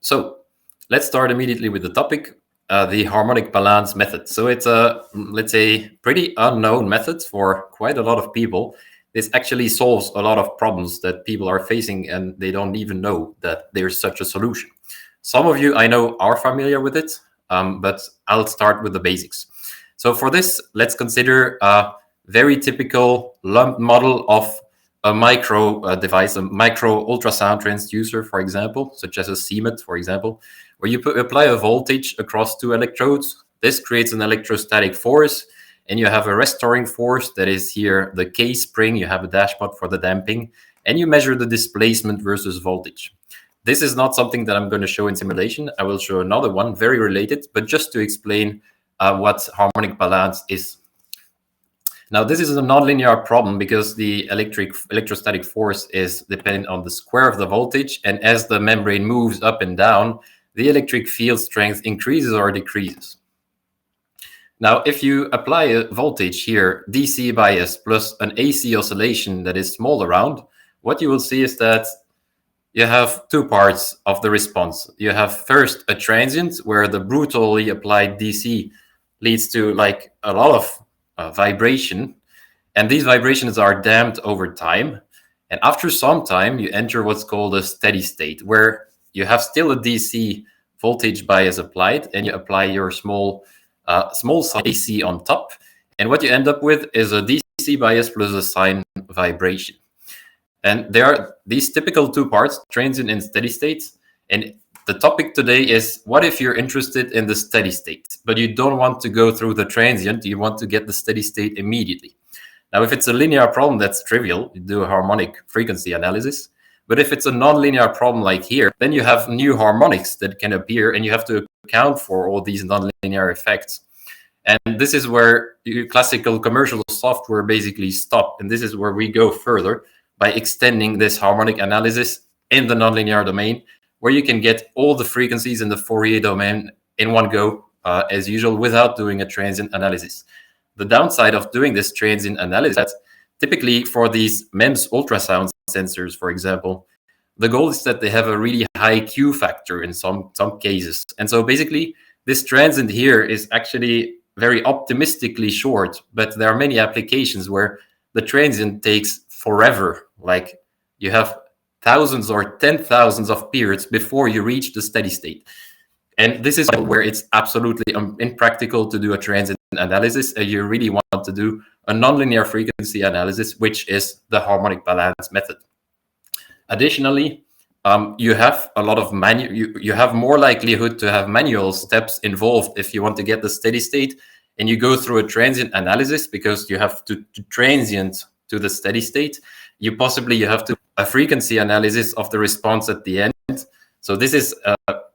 So let's start immediately with the topic, the harmonic balance method. So it's a, let's say, pretty unknown method for quite a lot of people. This actually solves a lot of problems that people are facing and they don't even know that there's such a solution. Some of you I know are familiar with it, but I'll start with the basics. So for this, let's consider a very typical lump model of a micro device, a micro ultrasound transducer, for example, such as a CMET, for example, where you apply a voltage across two electrodes. This creates an electrostatic force, and you have a restoring force that is here the K spring. You have a dashpot for the damping, and you measure the displacement versus voltage. This is not something that I'm going to show in simulation. I will show another one, very related, but just to explain what harmonic balance is. Now, this is a nonlinear problem because the electrostatic force is dependent on the square of the voltage. And as the membrane moves up and down, the electric field strength increases or decreases. Now, if you apply a voltage here, DC bias plus an AC oscillation that is small around, what you will see is that you have two parts of the response. You have first a transient where the brutally applied DC leads to like a lot of vibration, and these vibrations are damped over time. And after some time, you enter what's called a steady state, where you have still a DC voltage bias applied, and you apply your small side AC on top. And what you end up with is a DC bias plus a sine vibration. And there are these typical two parts, transient and steady state. And the topic today is, what if you're interested in the steady state, but you don't want to go through the transient, you want to get the steady state immediately. Now, if it's a linear problem, that's trivial. You do a harmonic frequency analysis. But if it's a nonlinear problem like here, then you have new harmonics that can appear, and you have to account for all these nonlinear effects. And this is where classical commercial software basically stop. And this is where we go further by extending this harmonic analysis in the nonlinear domain, where you can get all the frequencies in the Fourier domain in one go, as usual, without doing a transient analysis. The downside of doing this transient analysis, that typically for these MEMS ultrasound sensors, for example, the goal is that they have a really high Q factor in some cases. And so basically, this transient here is actually very optimistically short, but there are many applications where the transient takes forever. Like you have thousands or 10,000s of periods before you reach the steady state. And this is where it's absolutely impractical to do a transient analysis. You really want to do a nonlinear frequency analysis, which is the harmonic balance method. Additionally, you have a lot of you have more likelihood to have manual steps involved if you want to get the steady state, and you go through a transient analysis because you have to transient to the steady state. You have to a frequency analysis of the response at the end. So this is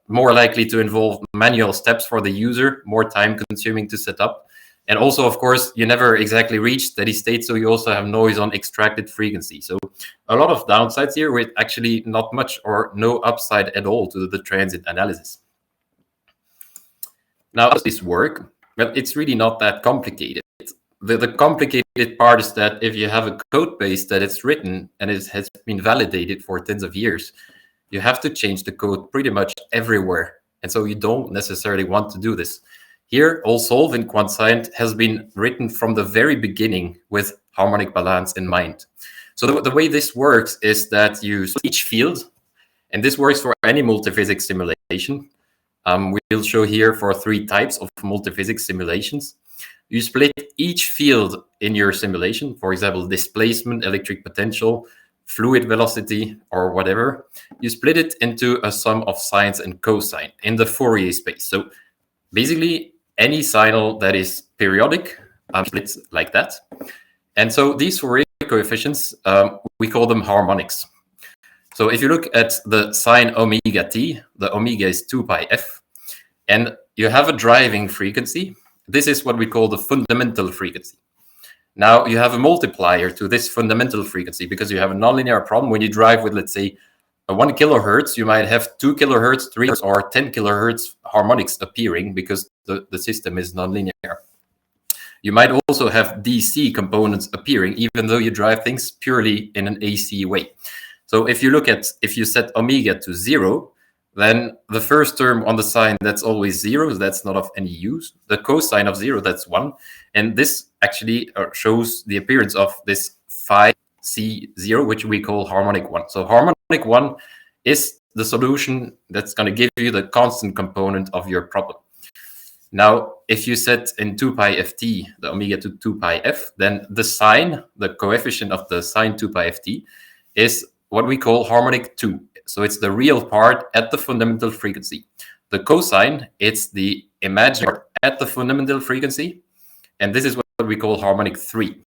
more likely to involve manual steps for the user, more time consuming to set up. And also, of course, you never exactly reach steady state, so you also have noise on extracted frequency. So a lot of downsides here with actually not much or no upside at all to the transient analysis. Now, how does this work? Well, it's really not that complicated. The complicated part is that if you have a code base that is written and it has been validated for tens of years, you have to change the code pretty much everywhere. And so you don't necessarily want to do this. Here, AllSolve in QuantScience has been written from the very beginning with harmonic balance in mind. So the way this works is that you use each field, and this works for any multiphysics simulation. We'll show here for 3 types of multiphysics simulations. You split each field in your simulation, for example, displacement, electric potential, fluid velocity, or whatever. You split it into a sum of sines and cosine in the Fourier space. So basically, any signal that is periodic splits like that. And so these Fourier coefficients, we call them harmonics. So if you look at the sine omega t, the omega is 2 pi f, and you have a driving frequency. This is what we call the fundamental frequency. Now you have a multiplier to this fundamental frequency because you have a nonlinear problem. When you drive with, let's say, 1 kilohertz, you might have 2 kilohertz, 3 or 10 kilohertz harmonics appearing because the system is nonlinear. You might also have DC components appearing, even though you drive things purely in an AC way. So if you set omega to 0, then the first term on the sine, that's always 0, so that's not of any use. The cosine of 0, that's 1. And this actually shows the appearance of this phi C0, which we call harmonic 1. So harmonic 1 is the solution that's going to give you the constant component of your problem. Now, if you set in 2 pi ft the omega to 2 pi f, then the sine, the coefficient of the sine 2 pi ft, is what we call harmonic 2. So it's the real part at the fundamental frequency. The cosine, it's the imaginary part at the fundamental frequency. And this is what we call harmonic 3.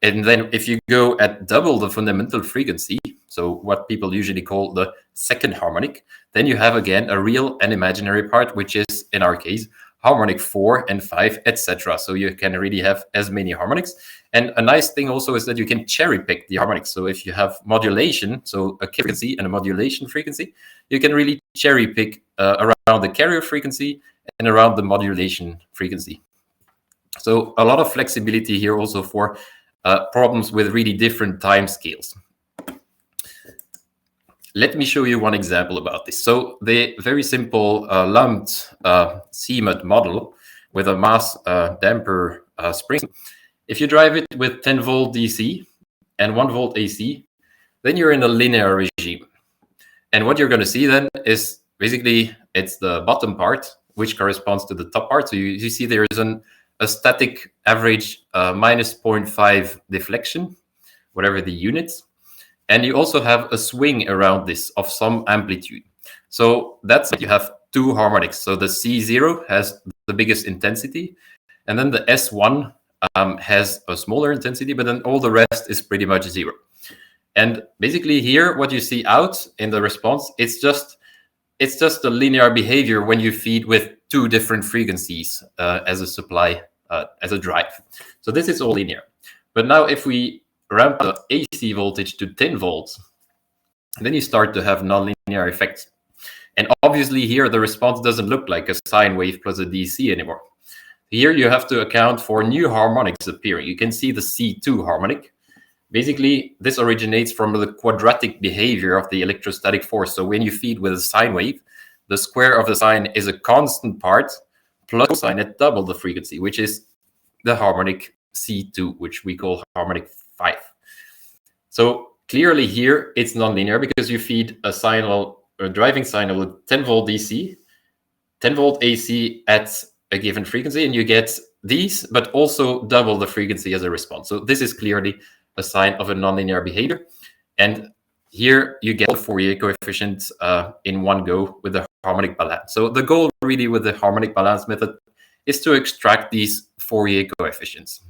And then if you go at double the fundamental frequency, so what people usually call the second harmonic, then you have again a real and imaginary part, which is, in our case, harmonic 4 and 5, etc. So you can really have as many harmonics. And a nice thing also is that you can cherry pick the harmonics. So if you have modulation, so a frequency and a modulation frequency, you can really cherry pick around the carrier frequency and around the modulation frequency. So a lot of flexibility here also for problems with really different time scales. Let me show you one example about this. So the very simple lumped CMUT model with a mass damper spring, if you drive it with 10 volt DC and 1 volt AC, then you're in a linear regime. And what you're going to see then is basically it's the bottom part, which corresponds to the top part. So you see there is a static average minus 0.5 deflection, whatever the units. And you also have a swing around this of some amplitude. So that's you have two harmonics. So the C0 has the biggest intensity, and then the S1 has a smaller intensity, but then all the rest is pretty much 0. And basically here, what you see out in the response, it's just a linear behavior when you feed with two different frequencies as a supply, as a drive. So this is all linear. But now if we ramp the AC voltage to 10 volts, and then you start to have nonlinear effects. And obviously here, the response doesn't look like a sine wave plus a DC anymore. Here you have to account for new harmonics appearing. You can see the C2 harmonic. Basically, this originates from the quadratic behavior of the electrostatic force. So when you feed with a sine wave, the square of the sine is a constant part plus cosine at double the frequency, which is the harmonic C2, which we call harmonic 5. So clearly here, it's nonlinear because you feed a driving signal with 10 volt DC, 10 volt AC at a given frequency, and you get these, but also double the frequency as a response. So this is clearly a sign of a nonlinear behavior. And here you get the Fourier coefficient in one go with the harmonic balance. So the goal really with the harmonic balance method is to extract these Fourier coefficients.